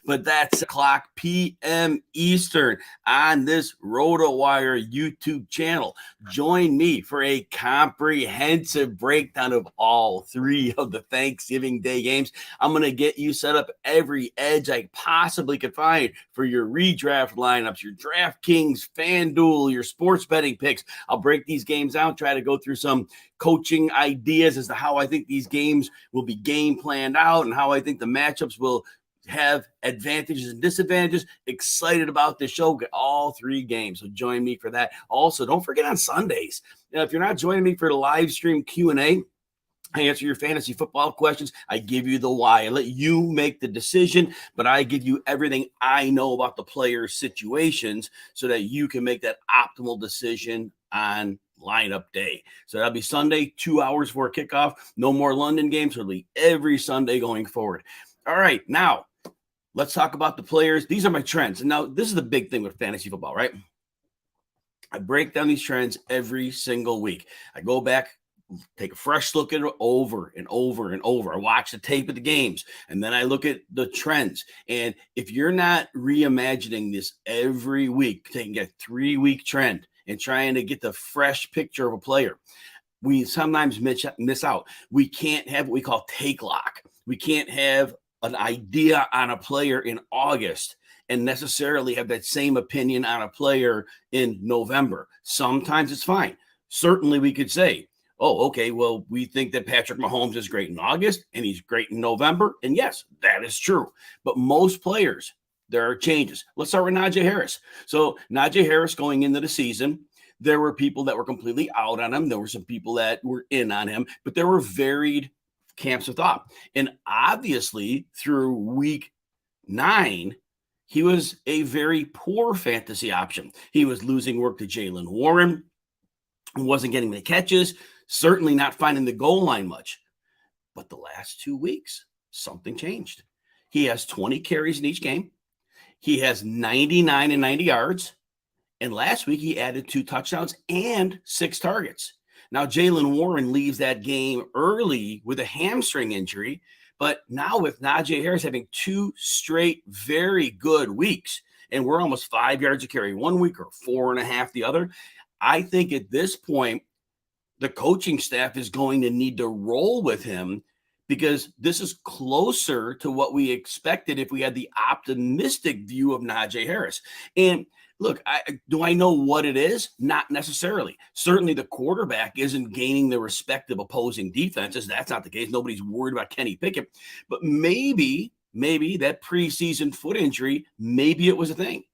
but that's o'clock p.m. Eastern on this RotoWire YouTube channel. Join me for a comprehensive breakdown of all three of the Thanksgiving Day games. I'm going to get you set up every edge I possibly could find for your redraft lineups, your DraftKings, FanDuel, your sports betting picks. I'll break these games out, try to go through some coaching ideas as to how I think these games will be game planned out and how I think the matchups will have advantages and disadvantages. Excited about this show. Get all three games. So join me for that. Also, don't forget on Sundays, if you're not joining me for the live stream Q&A, I answer your fantasy football questions. I give you the why. I let you make the decision, but I give you everything I know about the players' situations so that you can make that optimal decision on lineup day. So that'll be Sunday, 2 hours before kickoff. No more London games. It'll be every Sunday going forward. All right, now let's talk about the players. These are my trends. And now this is the big thing with fantasy football, right? I break down these trends every single week. I go back, take a fresh look at it over and over and over. I watch the tape of the games, and then I look at the trends. And if you're not reimagining this every week, taking a 3-week trend and trying to get the fresh picture of a player, we sometimes miss out. We can't have what we call take lock. We can't have an idea on a player in August and necessarily have that same opinion on a player in November. Sometimes it's fine. Certainly we could say, oh, okay, well, we think that Patrick Mahomes is great in August and he's great in November. And yes, that is true. But most players, there are changes. Let's start with Najee Harris. So Najee Harris going into the season, there were people that were completely out on him. There were some people that were in on him, but there were varied camps of thought. And obviously through week 9, he was a very poor fantasy option. He was losing work to Jaylen Warren, who wasn't getting the catches, certainly not finding the goal line much. But the last 2 weeks, something changed. He has 20 carries in each game. He has 99 and 90 yards. And last week, he added 2 touchdowns and 6 targets. Now, Jaylen Warren leaves that game early with a hamstring injury. But now with Najee Harris having 2 straight very good weeks, and we're almost 5 yards a carry 1 week or 4.5 the other, I think at this point, the coaching staff is going to need to roll with him because this is closer to what we expected if we had the optimistic view of Najee Harris. And look, do I know what it is? Not necessarily. Certainly the quarterback isn't gaining the respect of opposing defenses. That's not the case. Nobody's worried about Kenny Pickett. But maybe that preseason foot injury, maybe it was a thing.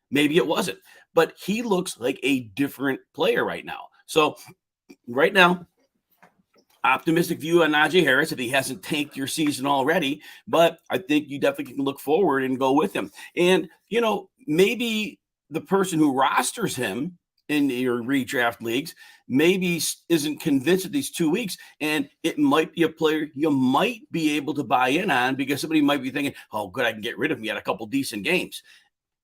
Maybe it wasn't. But he looks like a different player right now. So right now, optimistic view on Najee Harris if he hasn't tanked your season already. But I think you definitely can look forward and go with him. And, maybe the person who rosters him in your redraft leagues maybe isn't convinced of these 2 weeks, and it might be a player you might be able to buy in on because somebody might be thinking, oh, good, I can get rid of him. He had a couple decent games.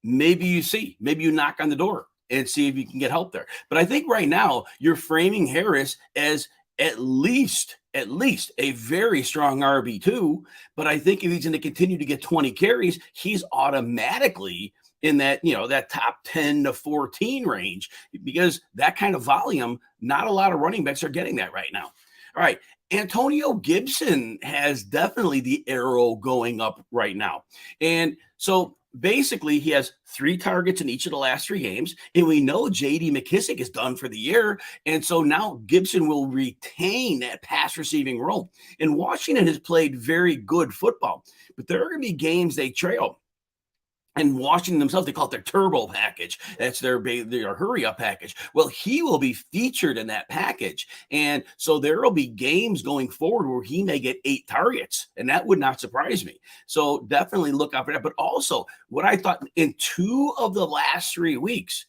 Maybe you knock on the door and see if you can get help there. But I think right now you're framing Harris as at least a very strong RB2. But I think if he's going to continue to get 20 carries, he's automatically in that, that top 10 to 14 range because that kind of volume, not a lot of running backs are getting that right now. All right. Antonio Gibson has definitely the arrow going up right now. And so basically he has 3 targets in each of the last 3 games. And we know J.D. McKissick is done for the year. And so now Gibson will retain that pass receiving role. And Washington has played very good football, but there are going to be games they trail. And Washington themselves, they call it their turbo package. That's their hurry up package. Well, he will be featured in that package. And so there will be games going forward where he may get 8 targets. And that would not surprise me. So definitely look out for that. But also what I thought in 2 of the last 3 weeks,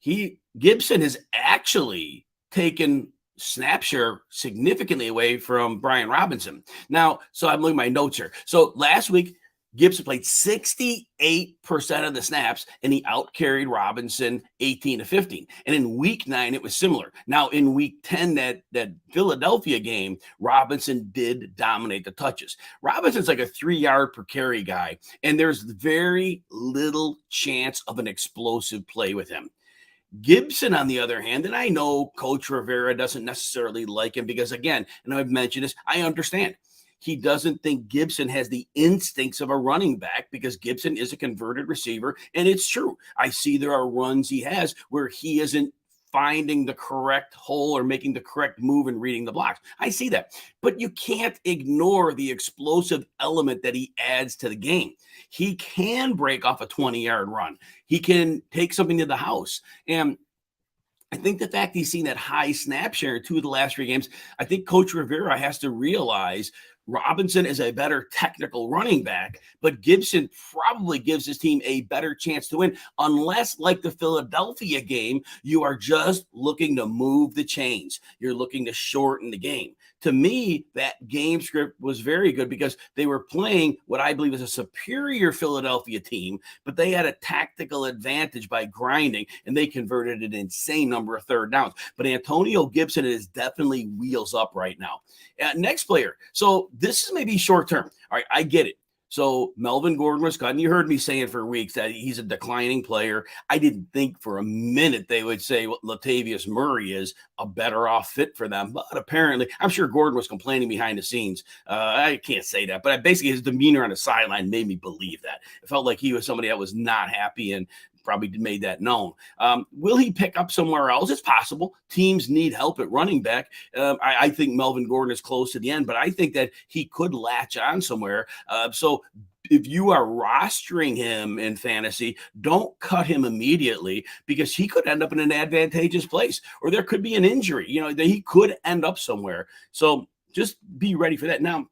Gibson has actually taken snap share significantly away from Brian Robinson. Now, so I'm looking at my notes here. So last week, Gibson played 68% of the snaps, and he outcarried Robinson 18-15. And in week 9, it was similar. Now, in week 10, that Philadelphia game, Robinson did dominate the touches. Robinson's like a 3-yard per carry guy, and there's very little chance of an explosive play with him. Gibson, on the other hand, and I know Coach Rivera doesn't necessarily like him because, again, and I've mentioned this, I understand. He doesn't think Gibson has the instincts of a running back because Gibson is a converted receiver. And it's true. I see there are runs he has where he isn't finding the correct hole or making the correct move and reading the blocks. I see that. But you can't ignore the explosive element that he adds to the game. He can break off a 20-yard run. He can take something to the house. And I think the fact he's seen that high snap share in 2 of the last 3 games, I think Coach Rivera has to realize Robinson is a better technical running back, but Gibson probably gives his team a better chance to win, unless, like the Philadelphia game, you are just looking to move the chains. You're looking to shorten the game. To me, that game script was very good because they were playing what I believe is a superior Philadelphia team, but they had a tactical advantage by grinding, and they converted an insane number of third downs. But Antonio Gibson is definitely wheels up right now. Next player. So this is maybe short term. All right, I get it. So Melvin Gordon was cut, and you heard me saying for weeks that he's a declining player. I didn't think for a minute they would say Latavius Murray is a better off fit for them, but apparently, I'm sure Gordon was complaining behind the scenes. I can't say that, but basically his demeanor on the sideline made me believe that. It felt like he was somebody that was not happy and probably made that known. Will he pick up somewhere else? It's possible. Teams need help at running back. I think Melvin Gordon is close to the end, but I think that he could latch on somewhere. So if you are rostering him in fantasy, don't cut him immediately because he could end up in an advantageous place, or there could be an injury. He could end up somewhere. So just be ready for that. Now,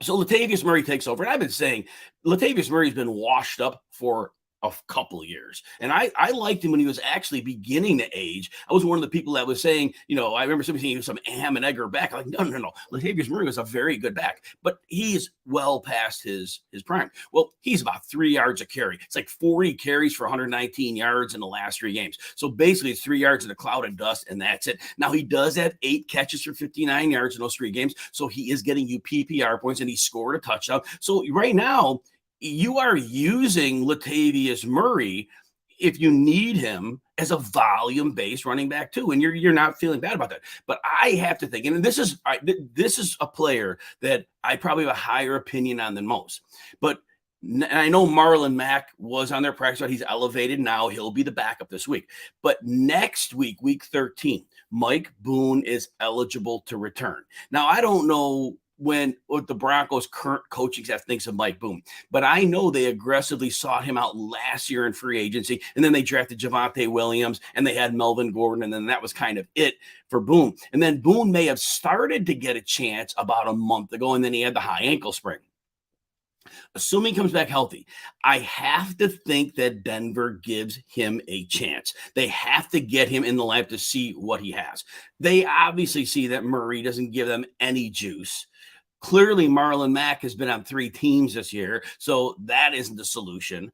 so Latavius Murray takes over. And I've been saying Latavius Murray's been washed up for a couple of years. And I liked him when he was actually beginning to age. I was one of the people that was saying, I remember somebody saying he was some ham and egger back. I'm like, no. Latavius Murray was a very good back, but he's well past his prime. Well, he's about 3 yards a carry. It's like 40 carries for 119 yards in the last 3 games. So basically it's 3 yards in a cloud of dust, and that's it. Now he does have 8 catches for 59 yards in those 3 games. So he is getting you PPR points, and he scored a touchdown. So right now, you are using Latavius Murray if you need him as a volume-based running back too, and you're not feeling bad about that. But I have to think, and this is a player that I probably have a higher opinion on than most. But I know Marlon Mack was on their practice, but he's elevated now. He'll be the backup this week. But next week, week 13, Mike Boone is eligible to return. Now, I don't know what the Broncos' current coaching staff thinks of Mike Boone, but I know they aggressively sought him out last year in free agency, and then they drafted Javonte Williams, and they had Melvin Gordon, and then that was kind of it for Boone. And then Boone may have started to get a chance about a month ago, and then he had the high ankle sprain. Assuming he comes back healthy, I have to think that Denver gives him a chance. They have to get him in the lab to see what he has. They obviously see that Murray doesn't give them any juice. Clearly, Marlon Mack has been on 3 teams this year, so that isn't the solution.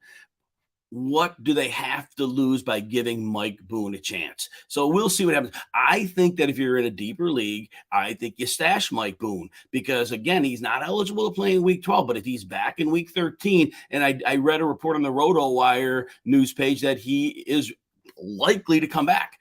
What do they have to lose by giving Mike Boone a chance? So we'll see what happens. I think that if you're in a deeper league, I think you stash Mike Boone because, again, he's not eligible to play in week 12, but if he's back in week 13, and I read a report on the RotoWire news page that he is likely to come back,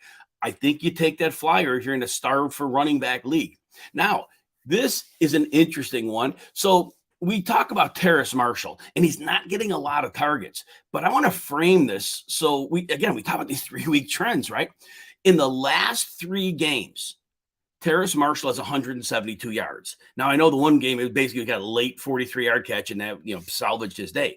I think you take that flyer if you're in a starved for running back league. Now, this is an interesting one. So we talk about Terrace Marshall, and he's not getting a lot of targets. But I want to frame this. So we talk about these 3-week trends, right? In the last 3 games, Terrace Marshall has 172 yards. Now, I know the one game, it basically got a late 43-yard catch, and that salvaged his day.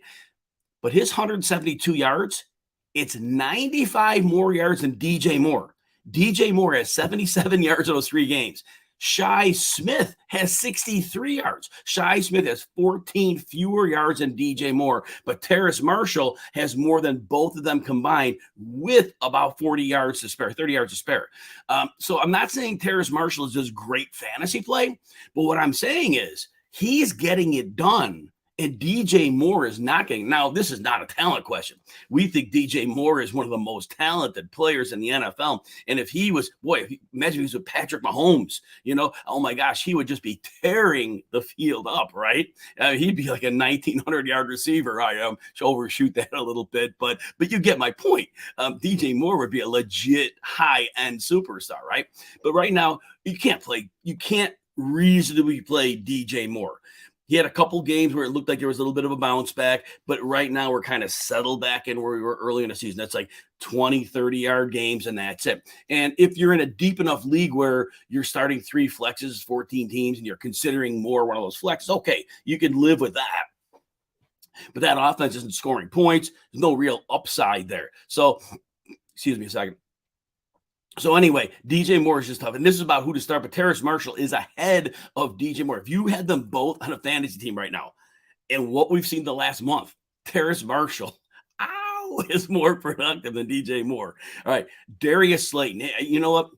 But his 172 yards, it's 95 more yards than DJ Moore. DJ Moore has 77 yards in those 3 games. Shi Smith has 63 yards. Shi Smith has 14 fewer yards than DJ Moore, but Terrace Marshall has more than both of them combined with about 30 yards to spare. So I'm not saying Terrace Marshall is just great fantasy play, but what I'm saying is he's getting it done And DJ Moore is not getting. Now, this is not a talent question. We think DJ Moore is one of the most talented players in the NFL. And if he was, imagine he was with Patrick Mahomes, oh my gosh, he would just be tearing the field up, right? He'd be like a 1,900-yard receiver. I overshoot that a little bit, but you get my point. DJ Moore would be a legit high-end superstar, right? But right now, you can't reasonably play DJ Moore. He had a couple games where it looked like there was a little bit of a bounce back, but right now we're kind of settled back in where we were early in the season. That's like 20, 30-yard games, and that's it. And if you're in a deep enough league where you're starting 3 flexes, 14 teams, and you're considering more one of those flexes, okay, you can live with that. But that offense isn't scoring points. There's no real upside there. So, excuse me a second. So anyway, DJ Moore is just tough. And this is about who to start, but Terrace Marshall is ahead of DJ Moore. If you had them both on a fantasy team right now, and what we've seen the last month, Terrace Marshall, is more productive than DJ Moore. All right, Darius Slayton. You know what?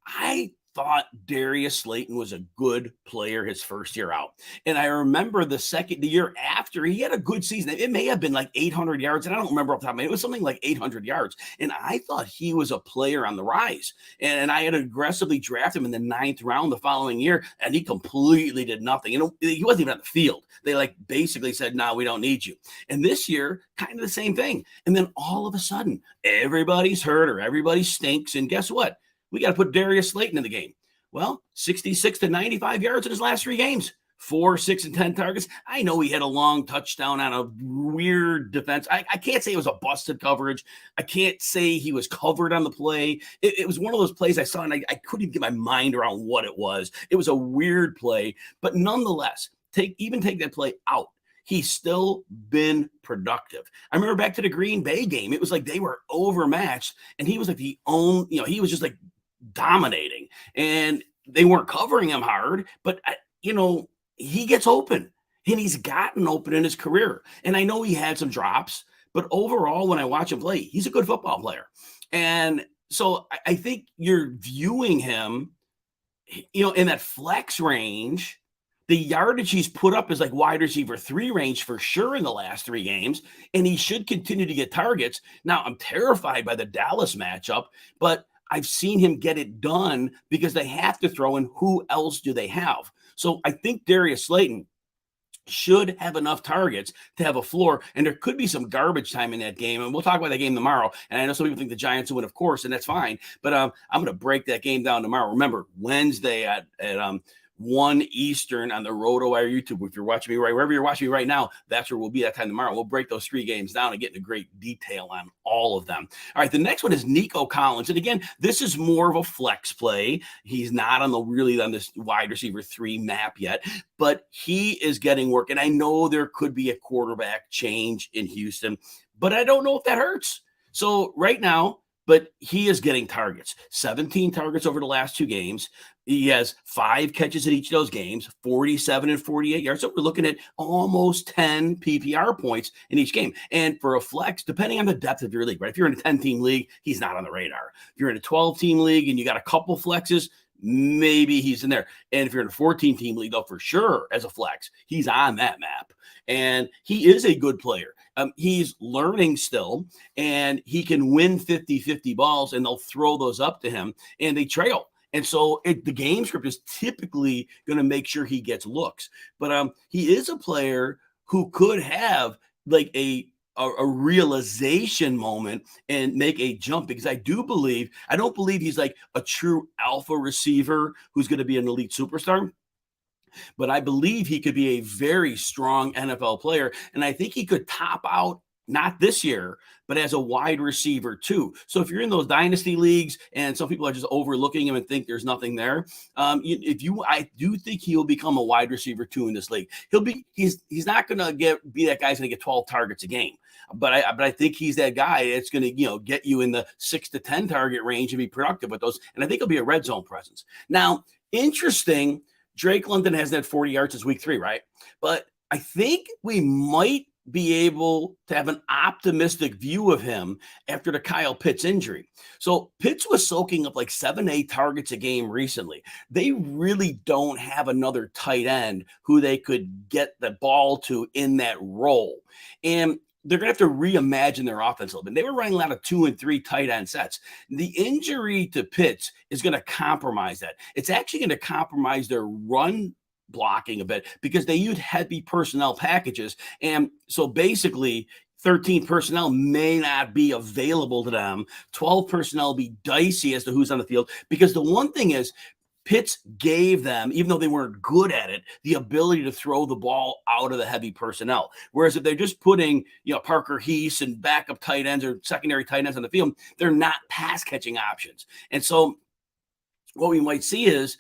I thought Darius Slayton was a good player his first year out. And I remember the year after, he had a good season. It may have been like 800 yards. And I don't remember off the top of my head. It was something like 800 yards. And I thought he was a player on the rise. And I had aggressively drafted him in the 9th round the following year. And he completely did nothing. He wasn't even on the field. They basically said, no, we don't need you. And this year, kind of the same thing. And then all of a sudden, everybody's hurt or everybody stinks. And guess what? We got to put Darius Slayton in the game. Well, 66 to 95 yards in his last 3 games, 4, 6, and 10 targets. I know he had a long touchdown on a weird defense. I can't say it was a busted coverage. I can't say he was covered on the play. It was one of those plays I saw, and I couldn't even get my mind around what it was. It was a weird play, but nonetheless, take that play out. He's still been productive. I remember back to the Green Bay game. It was like they were overmatched, and he was like he was just like dominating, and they weren't covering him hard, but he gets open, and he's gotten open in his career. And I know he had some drops, but overall, when I watch him play, he's a good football player. And so I think you're viewing him, in that flex range. The yardage he's put up is like wide receiver 3 range for sure in the last 3 games, and he should continue to get targets. Now, I'm terrified by the Dallas matchup, but I've seen him get it done because they have to throw in who else do they have. So I think Darius Slayton should have enough targets to have a floor, and there could be some garbage time in that game, and we'll talk about that game tomorrow. And I know some people think the Giants will win, of course, and that's fine, but I'm going to break that game down tomorrow. Remember, Wednesday at 1 Eastern on the RotoWire YouTube. If you're watching me wherever you're watching me right now, that's where we'll be that time tomorrow. We'll break those 3 games down and get into great detail on all of them. All right, the next one is Nico Collins. And again, this is more of a flex play. He's not on this wide receiver 3 map yet, but he is getting work. And I know there could be a quarterback change in Houston, but I don't know if that hurts. So right now, but he is getting targets, 17 targets over the last 2 games. He has 5 catches in each of those games, 47 and 48 yards. So we're looking at almost 10 PPR points in each game. And for a flex, depending on the depth of your league, right? If you're in a 10-team league, he's not on the radar. If you're in a 12-team league and you got a couple flexes, maybe he's in there. And if you're in a 14-team league, though, for sure, as a flex, he's on that map. And he is a good player. He's learning still, and he can win 50-50 balls, and they'll throw those up to him, and they trail. And so the game script is typically going to make sure he gets looks. But he is a player who could have like a realization moment and make a jump, because I don't believe he's like a true alpha receiver who's going to be an elite superstar. But I believe he could be a very strong NFL player. And I think he could top out, not this year, but as a wide receiver too. So if you're in those dynasty leagues and some people are just overlooking him and think there's nothing there, I do think he'll become a wide receiver too in this league. He's not going to be that guy's going to get 12 targets a game. But I think he's that guy that's going to get you in the 6 to 10 target range and be productive with those. And I think he'll be a red zone presence. Now, interesting, Drake London hasn't had 40 yards since week 3, right? But I think we might be able to have an optimistic view of him after the Kyle Pitts injury. So Pitts was soaking up like 7-8 targets a game recently. They really don't have another tight end who they could get the ball to in that role. And they're going to have to reimagine their offense a little bit. They were running a lot of 2 and 3 tight end sets. The injury to Pitts is going to compromise that. It's actually going to compromise their run blocking a bit because they use heavy personnel packages. And so basically 13 personnel may not be available to them. 12 personnel will be dicey as to who's on the field, because the one thing is Pitts gave them, even though they weren't good at it, the ability to throw the ball out of the heavy personnel. Whereas if they're just putting, Parker Heese and backup tight ends or secondary tight ends on the field, they're not pass catching options. And so what we might see is,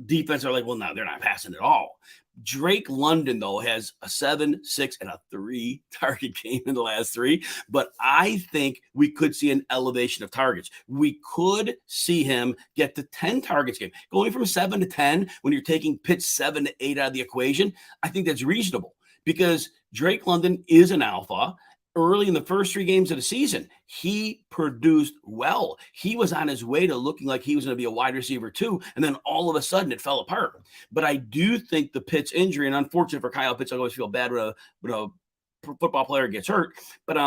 defense are like, no, they're not passing at all. Drake London, though, has a 7, 6, and a 3 target game in the last 3. But I think we could see an elevation of targets. We could see him get to 10 targets game. Going from 7 to 10 when you're taking Pitts 7 to 8 out of the equation, I think that's reasonable because Drake London is an alpha. Early in the first 3 games of the season, he produced well. He was on his way to looking like he was going to be a wide receiver too, and then all of a sudden it fell apart. But I do think the Pitts injury, and unfortunately for Kyle Pitts, I always feel bad when a football player gets hurt, but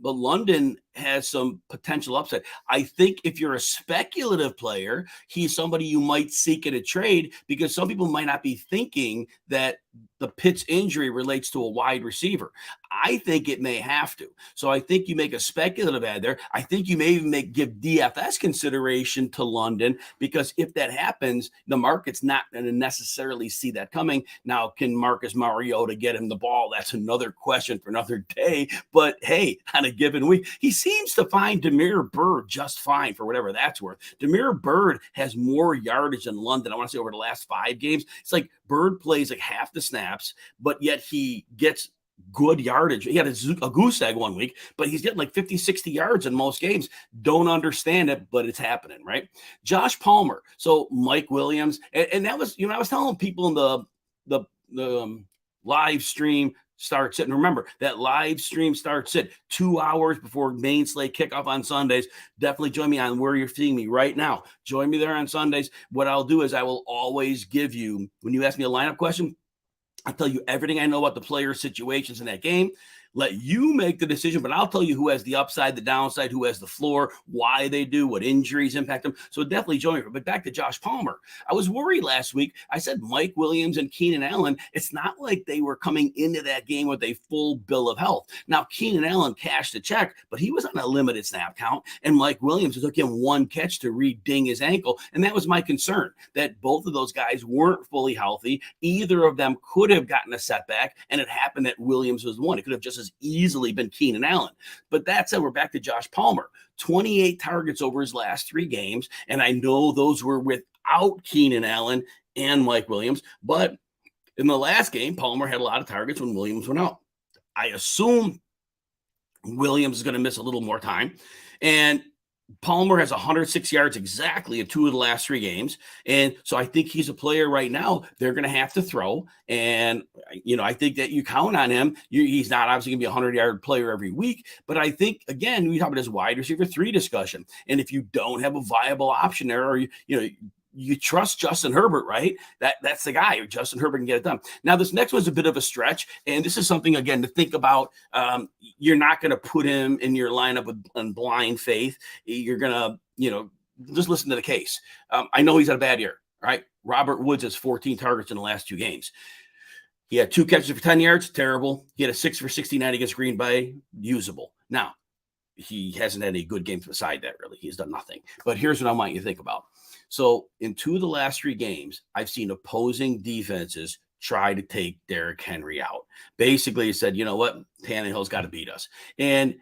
London has some potential upside. I think if you're a speculative player, he's somebody you might seek in a trade, because some people might not be thinking that the Pitts injury relates to a wide receiver. I think it may have to. So I think you make a speculative ad there. I think you may even give DFS consideration to London, because if that happens, the market's not going to necessarily see that coming. Now, can Marcus Mariota get him the ball? That's another question for another day. But hey, on a given week, he seems to find Damiere Byrd just fine, for whatever that's worth. Damiere Byrd has more yardage than London. I want to say over the last 5 games. It's like Byrd plays like half the snaps, but yet he gets good yardage. He had a goose egg one week, but he's getting like 50, 60 yards in most games. Don't understand it, but it's happening, right? Josh Palmer. So Mike Williams. And that was, I was telling people in the live stream starts it. And remember, that live stream starts at 2 hours before main slate kickoff on Sundays. Definitely join me on where you're seeing me right now. Join me there on Sundays. What I'll do is I will always give you, when you ask me a lineup question, I'll tell you everything I know about the player situations in that game. Let you make the decision, but I'll tell you who has the upside, the downside, who has the floor, why they do, what injuries impact them. So definitely join me. But back to Josh Palmer. I was worried last week. I said Mike Williams and Keenan Allen, it's not like they were coming into that game with a full bill of health. Now, Keenan Allen cashed the check, but he was on a limited snap count, and Mike Williams took him 1 catch to re-ding his ankle, and that was my concern, that both of those guys weren't fully healthy. Either of them could have gotten a setback, and it happened that Williams was the one. It could have just as easily been Keenan Allen. But that said, we're back to Josh Palmer. 28 targets over his last 3 games, and I know those were without Keenan Allen and Mike Williams, but in the last game, Palmer had a lot of targets when Williams went out. I assume Williams is going to miss a little more time, and Palmer has 106 yards exactly in 2 of the last 3 games. And so I think he's a player right now they're going to have to throw. And, I think that you count on him. He's not obviously going to be a 100-yard player every week. But I think, again, we talk about this wide receiver 3 discussion. And if you don't have a viable option there, or, you trust Justin Herbert, right? That's the guy. Justin Herbert can get it done. Now, this next one's a bit of a stretch, and this is something, again, to think about. You're not going to put him in your lineup on blind faith. You're going to, just listen to the case. I know he's had a bad year, right? Robert Woods has 14 targets in the last 2 games. He had 2 catches for 10 yards, terrible. He had a 6 for 69 against Green Bay, usable. Now, he hasn't had any good games beside that, really. He's done nothing. But here's what I want you to think about. So in 2 of the last 3 games, I've seen opposing defenses try to take Derrick Henry out. Basically, he said, you know what? Tannehill's got to beat us. And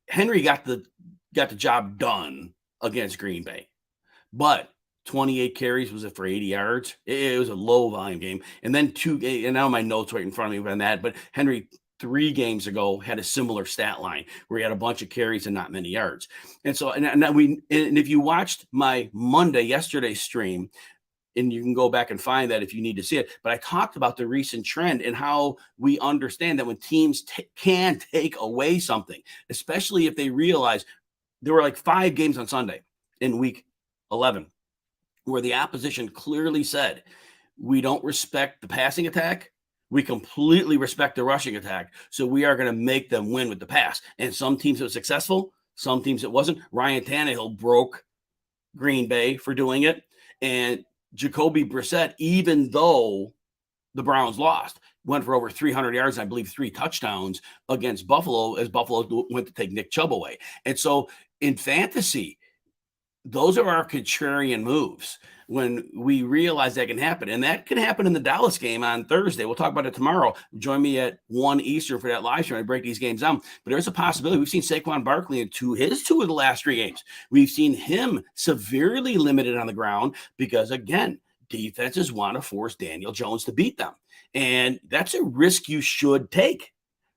Henry got the job done against Green Bay. But 28 carries, was it for 80 yards? It was a low volume game. And then 2, and now my notes right in front of me on that, but Henry 3 games ago had a similar stat line where he had a bunch of carries and not many yards. And so, and if you watched my yesterday's stream, And you can go back and find that if you need to see it. But I talked about the recent trend and how we understand that when teams can take away something, especially if they realize there were like 5 games on Sunday in week 11 where the opposition clearly said, we don't respect the passing attack. We completely respect the rushing attack. So we are going to make them win with the pass. And some teams it was successful. Some teams it wasn't. Ryan Tannehill broke Green Bay for doing it. And Jacoby Brissett, even though the Browns lost, went for over 300 yards, and I believe 3 touchdowns against Buffalo as Buffalo went to take Nick Chubb away. And so in fantasy, those are our contrarian moves when we realize that can happen. And that can happen in the Dallas game on Thursday. We'll talk about it tomorrow. Join me at 1 Eastern for that live stream. I break these games down. But there's a possibility. We've seen Saquon Barkley in 2 of the last 3 games. We've seen him severely limited on the ground because, again, defenses want to force Daniel Jones to beat them. And that's a risk you should take.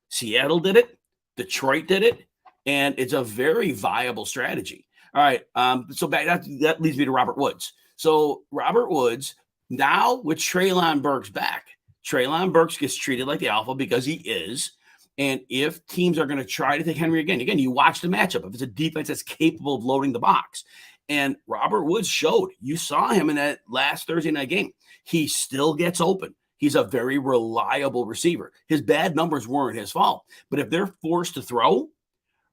Seattle did it. Detroit did it. And it's a very viable strategy. All right. So that leads me to Robert Woods. So Robert Woods, now with Treylon Burks back, Treylon Burks gets treated like the alpha because he is. And if teams are going to try to take Henry again, you watch the matchup. If it's a defense that's capable of loading the box. And Robert Woods showed, you saw him in that last Thursday night game. He still gets open. He's a very reliable receiver. His bad numbers weren't his fault. But if they're forced to throw,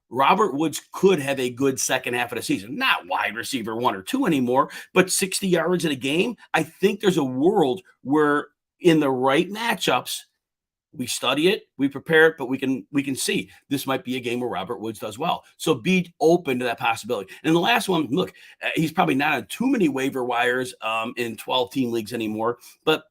Robert Woods could have a good second half of the season. Not wide receiver 1 or 2 anymore, but 60 yards in a game. I think there's a world where in the right matchups, we study it, we prepare it, but we can see this might be a game where Robert Woods does well. So be open to that possibility. And the last one, look, he's probably not on too many waiver wires in 12-team leagues anymore, but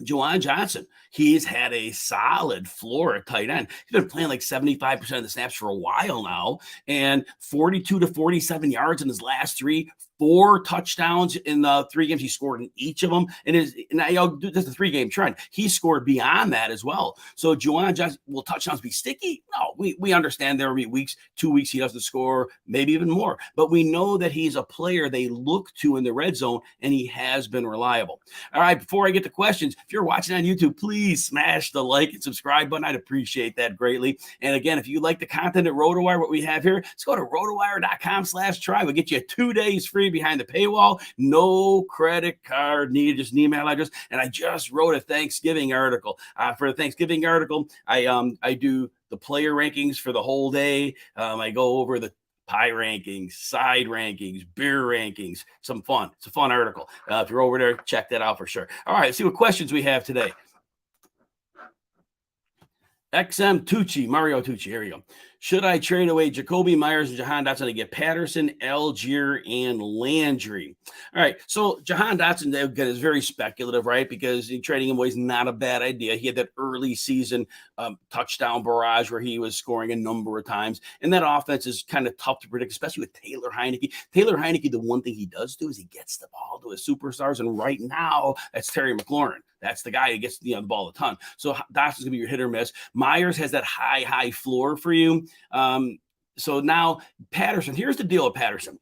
Juwan Johnson, he's had a solid floor at tight end. He's been playing like 75% of the snaps for a while now, and 42 to 47 yards in his last 3, 4 touchdowns in the 3 games he scored in each of them. And that's a 3-game trend. He scored beyond that as well. So Juwan Johnson, will touchdowns be sticky? No, we understand there will be weeks, 2 weeks he doesn't score, maybe even more. But we know that he's a player they look to in the red zone, and he has been reliable. All right, before I get to questions, if you're watching on YouTube, please smash the like and subscribe button. I'd appreciate that greatly. And again, if you like the content at RotoWire, what we have here, let's go to rotowire.com/try. We'll get you 2 days free behind the paywall. No credit card needed, just an email address. And I just wrote a Thanksgiving article. For the Thanksgiving article, I do the player rankings for the whole day. I go over the pie rankings, side rankings, beer rankings, some fun. It's a fun article. If you're over there, check that out for sure. All right, let's see what questions we have today. XM Tucci, Mario Tucci, here we go. Should I trade away Jacoby Myers and Jahan Dotson to get Patterson, Algier, and Landry? All right, so Jahan Dotson, again, is very speculative, right? Because trading him away is not a bad idea. He had that early season touchdown barrage where he was scoring a number of times. And that offense is kind of tough to predict, especially with Taylor Heineke. Taylor Heineke, the one thing he does do is he gets the ball to his superstars. And right now, that's Terry McLaurin. That's the guy who gets the ball a ton. So Dotson's going to be your hit or miss. Myers has that high floor for you. So now Patterson, here's the deal with Patterson.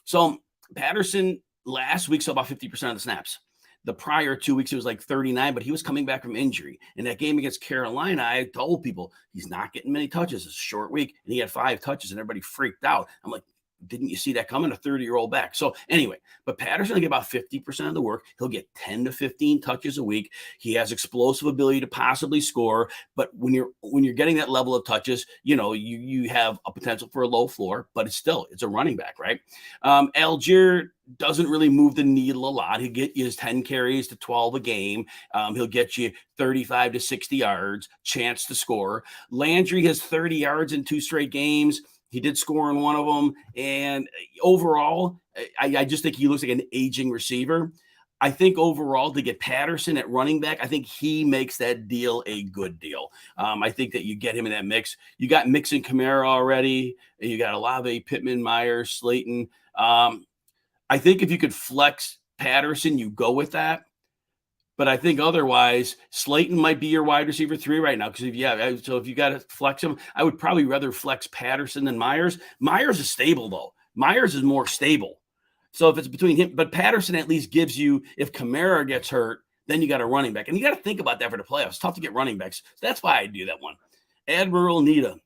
So Patterson last week saw about 50% of the snaps. The prior 2 weeks, it was like 39, but he was coming back from injury. In that game against Carolina, I told people he's not getting many touches. It's a short week, and he had 5 touches, and everybody freaked out. I'm like, didn't you see that coming? A 30-year-old back. So anyway, but Patterson will get about 50% of the work. He'll get 10 to 15 touches a week. He has explosive ability to possibly score. But when you're getting that level of touches, you have a potential for a low floor, but it's a running back, right? Algier doesn't really move the needle a lot. He'll get you his 10 carries to 12 a game. He'll get you 35 to 60 yards, chance to score. Landry has 30 yards in 2 straight games. He did score in one of them. And overall, I just think he looks like an aging receiver. I think overall to get Patterson at running back, I think he makes that deal a good deal. I think that you get him in that mix. You got Mixon, Kamara already. You got Olave, Pittman, Myers, Slayton. I think if you could flex Patterson, you go with that. But I think otherwise, Slayton might be your wide receiver 3 right now. Because if you got to flex him, I would probably rather flex Patterson than Myers. Myers is stable, though. Myers is more stable. So if it's between him, but Patterson at least gives you, if Kamara gets hurt, then you got a running back. And you got to think about that for the playoffs. It's tough to get running backs. So that's why I do that one. Admiral Nita.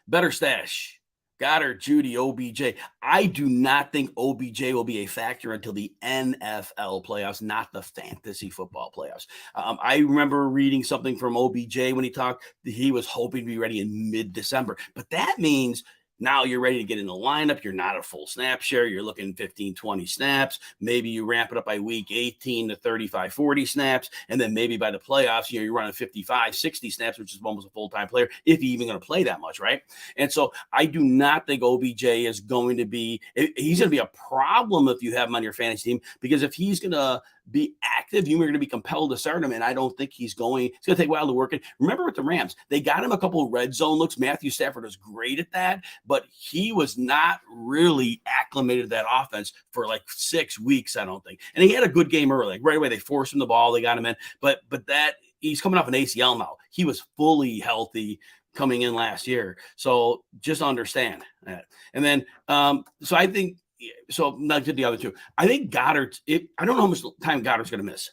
Better stash. Goddard, Judy, OBJ. I do not think OBJ will be a factor until the NFL playoffs, not the fantasy football playoffs. I remember reading something from OBJ when he talked that he was hoping to be ready in mid-December. But that means now you're ready to get in the lineup. You're not a full snap share. You're looking 15, 20 snaps. Maybe you ramp it up by week 18 to 35, 40 snaps. And then maybe by the playoffs, you're running 55, 60 snaps, which is almost a full-time player, if you're even going to play that much, right? And so I do not think OBJ is going to be – he's going to be a problem if you have him on your fantasy team, because if he's going to be active, you're going to be compelled to start him, and I don't think he's going – it's going to take a while to work it. Remember with the Rams, they got him a couple of red zone looks. Matthew Stafford was great at that, but he was not really acclimated to that offense for like 6 weeks, I don't think. And he had a good game early. Like right away, they forced him the ball. They got him in. But that he's coming off an ACL now. He was fully healthy coming in last year. So just understand that. And then, so I think – so not to the other two. I think Goddard, I don't know how much time Goddard's going to miss,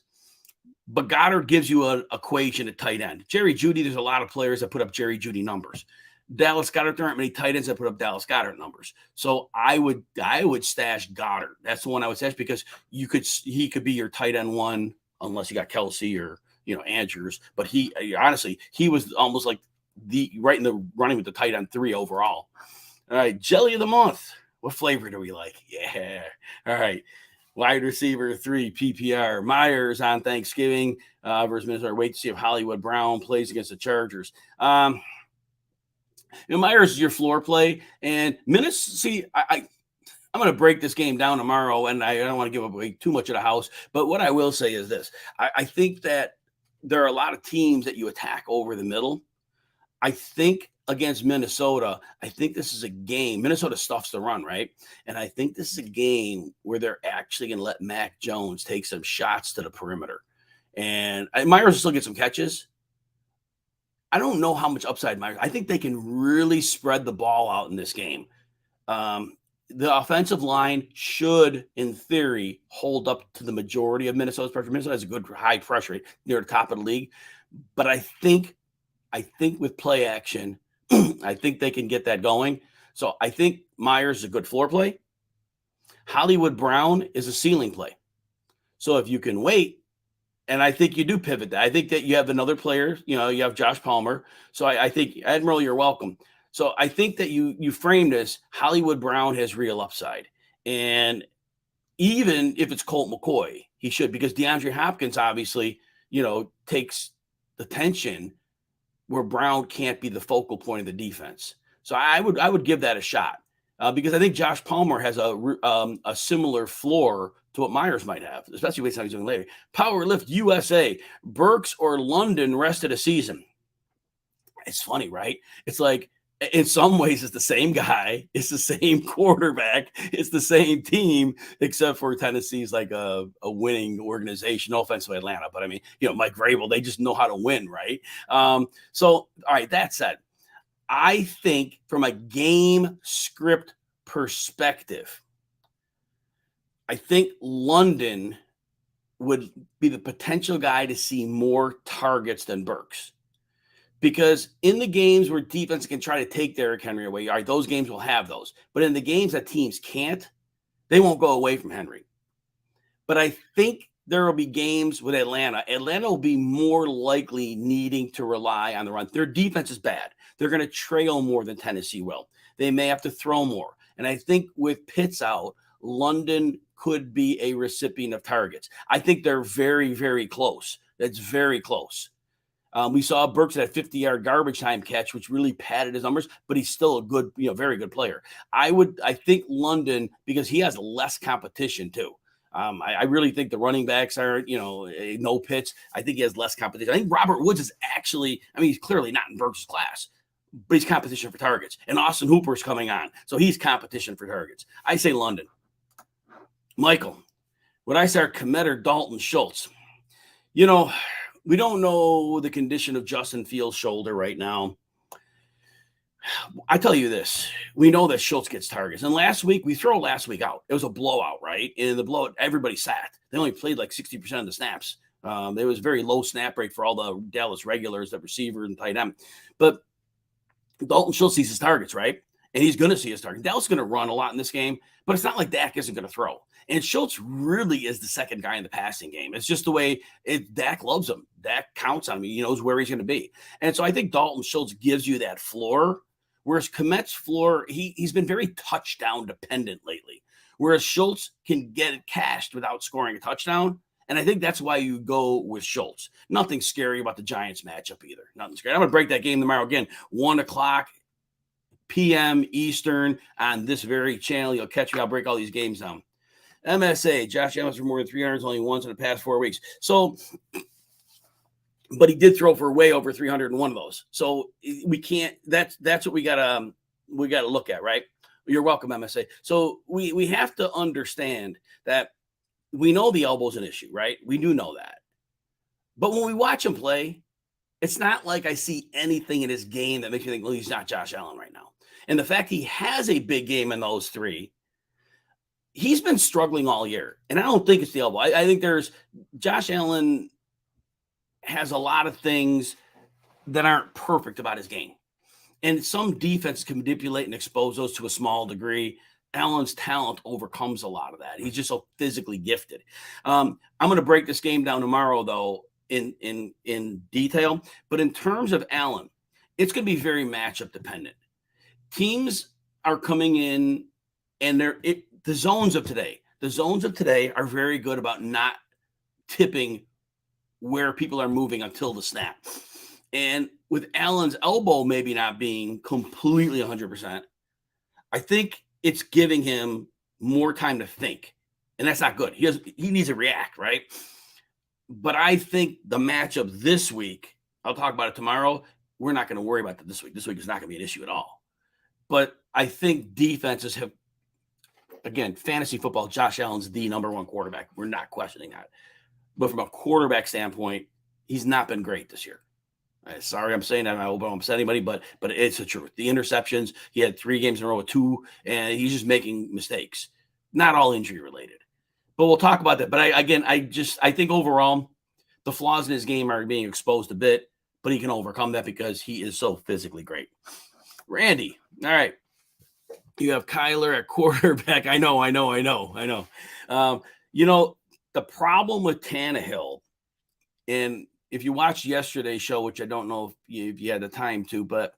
but Goddard gives you an equation at tight end. Jerry Jeudy, there's a lot of players that put up Jerry Jeudy numbers. Dallas Goedert, there aren't many tight ends that put up Dallas Goedert numbers. So I would stash Goddard. That's the one I would stash, because he could be your tight end one, unless you got Kelsey or Andrews. But he honestly, he was almost like right in the running with the tight end 3 overall. All right, jelly of the month. What flavor do we like? Yeah. All right. Wide receiver 3, PPR. Myers on Thanksgiving versus Minnesota. Wait to see if Hollywood Brown plays against the Chargers. Myers is your floor play. And Minnesota, see, I'm going to break this game down tomorrow, and I don't want to give away too much of the house. But what I will say is this. I think that there are a lot of teams that you attack over the middle. I think against Minnesota, I think this is a game. Minnesota stuffs the run, right? And I think this is a game where they're actually going to let Mac Jones take some shots to the perimeter. And Myers will still get some catches. I don't know how much upside Myers. I think they can really spread the ball out in this game. The offensive line should, in theory, hold up to the majority of Minnesota's pressure. Minnesota has a good high pressure rate near the top of the league. But I think with play action, I think they can get that going. So I think Myers is a good floor play. Hollywood Brown is a ceiling play. So if you can wait, and I think you do pivot that. I think that you have another player, you have Josh Palmer. So I think, Admiral, you're welcome. So I think that you frame this, Hollywood Brown has real upside. And even if it's Colt McCoy, he should, because DeAndre Hopkins obviously, takes the tension where Brown can't be the focal point of the defense. So I would give that a shot because I think Josh Palmer has a similar floor to what Myers might have, especially based on what he's doing later. Power Lift USA, Burks or London rest of the season. It's funny, right? It's like, in some ways, it's the same guy. It's the same quarterback. It's the same team, except for Tennessee's like a winning organization. No offense to Atlanta, but I mean, Mike Vrabel, they just know how to win, right? So, all right, that said, I think from a game script perspective, I think London would be the potential guy to see more targets than Burks. Because in the games where defense can try to take Derrick Henry away, all right, those games will have those. But in the games that teams can't, they won't go away from Henry. But I think there will be games with Atlanta. Atlanta will be more likely needing to rely on the run. Their defense is bad. They're going to trail more than Tennessee will. They may have to throw more. And I think with Pitts out, London could be a recipient of targets. I think they're very, very close. That's very close. We saw Burks at a 50-yard garbage time catch, which really padded his numbers, but he's still a good, very good player. I think London, because he has less competition too. I really think the running backs are, no Pitts. I think he has less competition. I think Robert Woods is actually, he's clearly not in Burks' class, but he's competition for targets. And Austin Hooper's coming on, so he's competition for targets. I say London. Michael, would I start Kmet or Dalton Schultz? We don't know the condition of Justin Fields' shoulder right now. I tell you this, we know that Schultz gets targets. And we throw last week out. It was a blowout, right? In the blowout, everybody sat. They only played like 60% of the snaps. There was very low snap rate for all the Dallas regulars, the receiver and tight end. But Dalton Schultz sees his targets, right? And he's going to see his target. Dallas is going to run a lot in this game, but it's not like Dak isn't going to throw. And Schultz really is the second guy in the passing game. It's just the way Dak loves him. Dak counts on him. He knows where he's going to be. And so I think Dalton Schultz gives you that floor, whereas Kmet's floor, he's been very touchdown dependent lately, whereas Schultz can get it cashed without scoring a touchdown. And I think that's why you go with Schultz. Nothing scary about the Giants matchup either. Nothing scary. I'm going to break that game tomorrow again, 1:00 p.m. Eastern on this very channel. You'll catch me. I'll break all these games down. MSA, Josh Allen for more than 300 only once in the past 4 weeks. So, but he did throw for way over 301 of those. So we can't. That's what we gotta look at, right? You're welcome, MSA. So we have to understand that we know the elbow's an issue, right? We do know that. But when we watch him play, it's not like I see anything in his game that makes me think, well, he's not Josh Allen right now. And the fact he has a big game in those three, he's been struggling all year. And I don't think it's the elbow. I think Josh Allen has a lot of things that aren't perfect about his game. And some defense can manipulate and expose those to a small degree. Allen's talent overcomes a lot of that. He's just so physically gifted. I'm going to break this game down tomorrow, though, in detail. But in terms of Allen, it's going to be very matchup dependent. Teams are coming in, and the zones of today are very good about not tipping where people are moving until the snap. And with Allen's elbow maybe not being completely 100%, I think it's giving him more time to think. And that's not good. He needs to react, right? But I think the matchup this week, I'll talk about it tomorrow. We're not going to worry about that this week. This week is not going to be an issue at all. But I think defenses have, again, fantasy football, Josh Allen's the number one quarterback. We're not questioning that. But from a quarterback standpoint, he's not been great this year. Sorry, I'm saying that. I hope I don't upset anybody, but it's the truth. The interceptions, he had 3 games in a row with 2, and he's just making mistakes. Not all injury related. But we'll talk about that. But I think overall, the flaws in his game are being exposed a bit, but he can overcome that because he is so physically great. Randy, all right. You have Kyler at quarterback. I know. The problem with Tannehill, and if you watched yesterday's show, which I don't know if you had the time to, but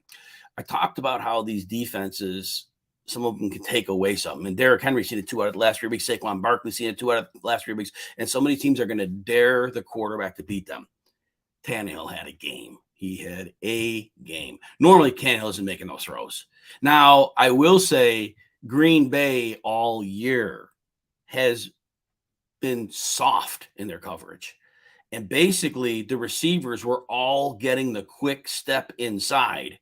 I talked about how these defenses, some of them can take away something. And Derrick Henry seen it 2 out of the last 3 weeks. Saquon Barkley seen it 2 out of the last 3 weeks. And so many teams are going to dare the quarterback to beat them. Tannehill had a game. He had a game. Normally, Tannehill isn't making those throws. Now, I will say Green Bay all year has been soft in their coverage. And basically, the receivers were all getting the quick step inside.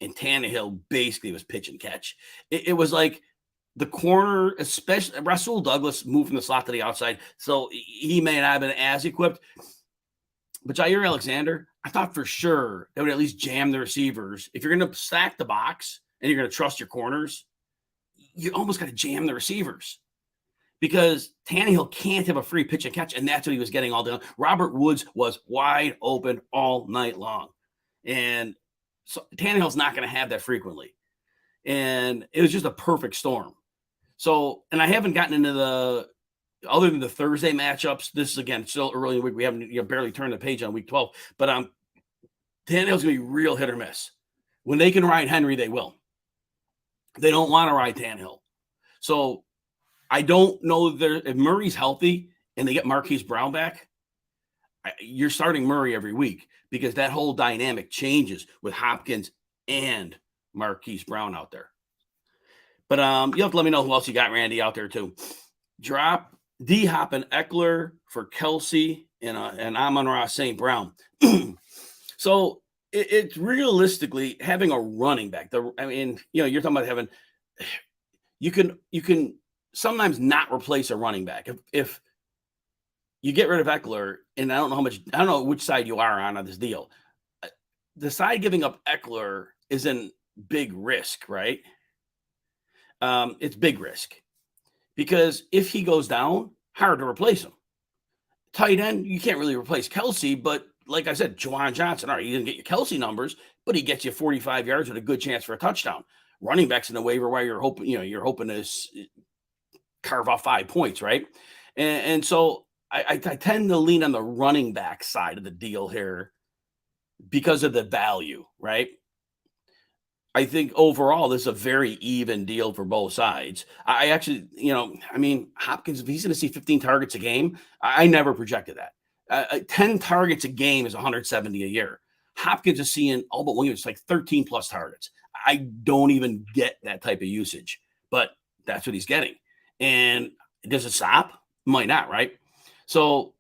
And Tannehill basically was pitch and catch. It was like the corner, especially Rasul Douglas, moved from the slot to the outside. So he may not have been as equipped. But Jair Alexander, I thought for sure they would at least jam the receivers. If you're going to stack the box and you're going to trust your corners, you almost got to jam the receivers. Because Tannehill can't have a free pitch and catch, and that's what he was getting all day long. Robert Woods was wide open all night long. And so Tannehill's not going to have that frequently. And it was just a perfect storm. So, and I haven't gotten into other than the Thursday matchups. This is, again, still early in the week. We haven't barely turned the page on week 12. But Tannehill's going to be real hit or miss. When they can ride Henry, they will. They don't want to ride Tannehill. So, I don't know if Murray's healthy and they get Marquise Brown back, you're starting Murray every week because that whole dynamic changes with Hopkins and Marquise Brown out there. But you have to let me know who else you got, Randy, out there too. Drop D-Hop and Eckler for Kelsey and Amon-Ra St. Brown. So it's realistically having a running back. You're talking about having you can sometimes not replace a running back. If you get rid of Eckler, and I don't know which side you are on this deal. The side giving up Eckler is in big risk, right? It's big risk because if he goes down, hard to replace him. Tight end, you can't really replace Kelsey, but like I said, Juwan Johnson, all right, he didn't get your Kelsey numbers, but he gets you 45 yards with a good chance for a touchdown. Running backs in the waiver wire, you're hoping to carve off 5 points, right? And so I tend to lean on the running back side of the deal here because of the value, right? I think overall, this is a very even deal for both sides. I actually, Hopkins, if he's going to see 15 targets a game, I never projected that. 10 targets a game is 170 a year. Hopkins is seeing all but Williams like 13 plus targets. I don't even get that type of usage, but that's what he's getting. And does it stop? Might not, right? So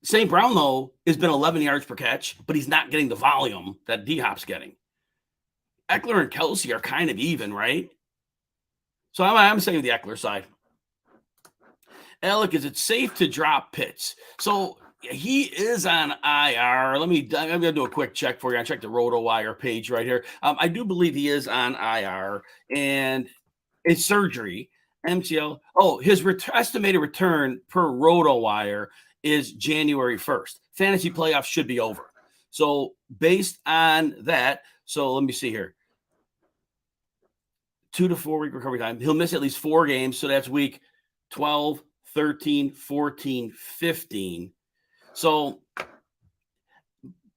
St. Brown, though, has been 11 yards per catch, but he's not getting the volume that D-Hop's getting. Eckler and Kelsey are kind of even, right? So I'm saying the Eckler side. Alec, is it safe to drop Pitts? So he is on IR. I'm going to do a quick check for you. I checked the RotoWire page right here. I do believe he is on IR, and it's surgery. MCL. Oh, his estimated return per RotoWire is January 1st. Fantasy playoffs should be over. So based on that, so let me see here. 2 to 4 week recovery time. He'll miss at least 4 games. So that's week 12, 13, 14, 15. So,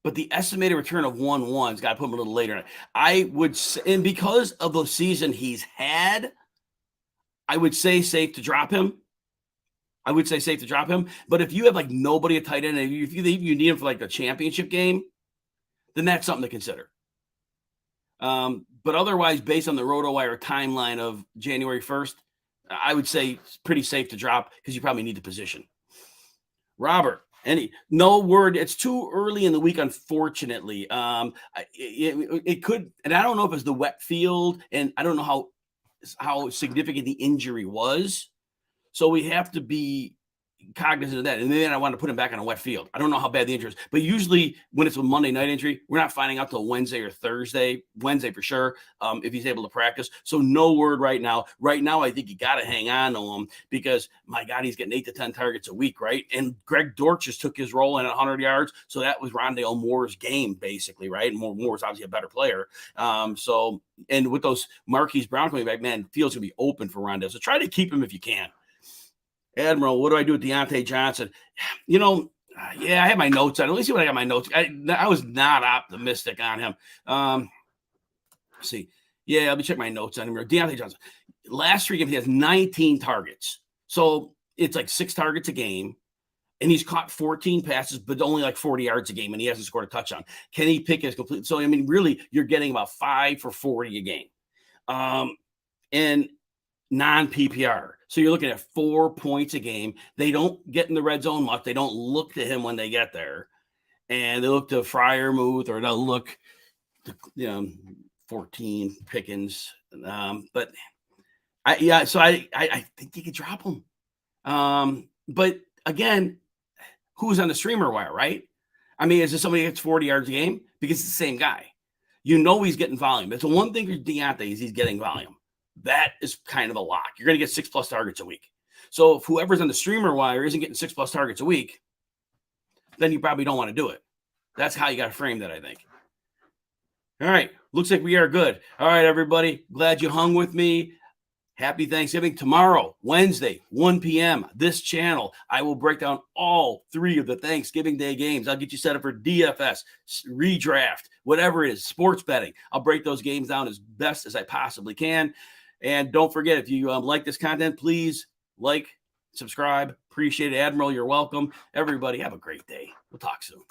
but the estimated return of 1-1's got to put him a little later. I would say, and because of the season he's had, I would say safe to drop him. But if you have like nobody at tight end, and if you need him for like the championship game, then that's something to consider. But otherwise, based on the RotoWire timeline of January 1st, I would say it's pretty safe to drop because you probably need the position. Robert, no word. It's too early in the week, unfortunately. It could, and I don't know if it's the wet field, and I don't know how significant the injury was. So we have to be cognizant of that. And then I want to put him back on a wet field. I don't know how bad the injury is, but usually when it's a Monday night injury, we're not finding out till Wednesday or Thursday, Wednesday for sure, if he's able to practice. So no word right now. Right now, I think you got to hang on to him because, my God, he's getting 8 to 10 targets a week, right? And Greg Dortch just took his role in at 100 yards. So that was Rondale Moore's game, basically, right? And Moore's obviously a better player. And with those Marquise Brown coming back, man, field's going to be open for Rondale. So try to keep him if you can. Admiral, what do I do with Deontay Johnson? I have my notes. Let me see what I got my notes. I was not optimistic on him. Let's see. Yeah, let me check my notes on him. Deontay Johnson. Last 3 games, he has 19 targets. So it's like 6 targets a game. And he's caught 14 passes, but only like 40 yards a game, and he hasn't scored a touchdown. Can he pick his complete? So, really, you're getting about 5 for 40 a game. And non-PPR. So you're looking at 4 points a game. They don't get in the red zone much. They don't look to him when they get there. And they look to Freiermuth, or they'll look to 14 Pickens. But I think you could drop him. But again, who's on the streamer wire, right? Is it somebody that gets 40 yards a game? Because it's the same guy. He's getting volume. It's the one thing for Deontay is he's getting volume. That is kind of a lock. You're going to get 6+ targets a week. So if whoever's on the streamer wire isn't getting 6+ targets a week, then you probably don't want to do it. That's how you got to frame that, I think. All right. Looks like we are good. All right, everybody. Glad you hung with me. Happy Thanksgiving. Tomorrow, Wednesday, 1 p.m., this channel, I will break down all 3 of the Thanksgiving Day games. I'll get you set up for DFS, redraft, whatever it is, sports betting. I'll break those games down as best as I possibly can. And don't forget, if you like this content, please like, subscribe. Appreciate it. Admiral, you're welcome. Everybody, have a great day. We'll talk soon.